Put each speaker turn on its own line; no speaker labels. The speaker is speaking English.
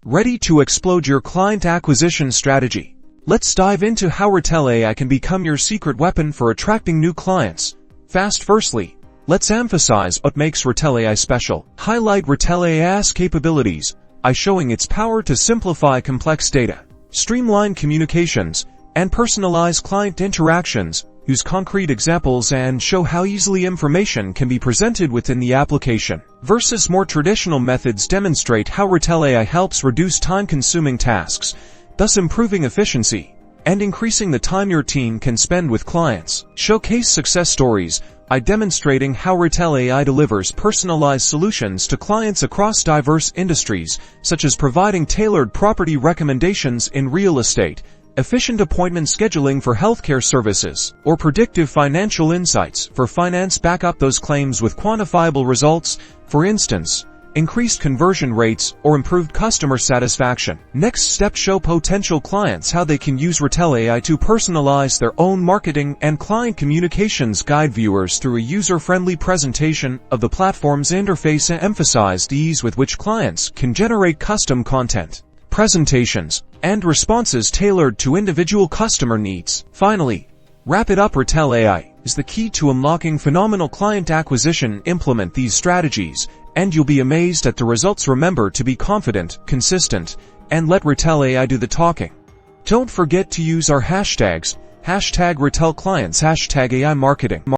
Ready to explode your client acquisition strategy? Let's dive into how Retell Ai can become your secret weapon for attracting new clients fast. Firstly, let's emphasize what makes Retell Ai special. Highlight Retell Ai's capabilities by showing its power to simplify complex data, streamline communications, and personalize client interactions. Use concrete examples and show how easily information can be presented within the application. Versus more traditional methods, demonstrate how Retell Ai helps reduce time-consuming tasks, thus improving efficiency and increasing the time your team can spend with clients. Showcase success stories by demonstrating how Retell Ai delivers personalized solutions to clients across diverse industries, such as providing tailored property recommendations in real estate, efficient appointment scheduling for healthcare services, or predictive financial insights for finance. Back up those claims with quantifiable results, for instance, increased conversion rates or improved customer satisfaction. Next step, show potential clients how they can use Retell Ai to personalize their own marketing and client communications. Guide viewers through a user-friendly presentation of the platform's interface and emphasize the ease with which clients can generate custom content, presentations, and responses tailored to individual customer needs. Finally, wrap it up. Retell Ai is the key to unlocking phenomenal client acquisition. Implement these strategies, and you'll be amazed at the results. Remember to be confident, consistent, and let Retell Ai do the talking. Don't forget to use our hashtags, #RetellClients, #AI Marketing.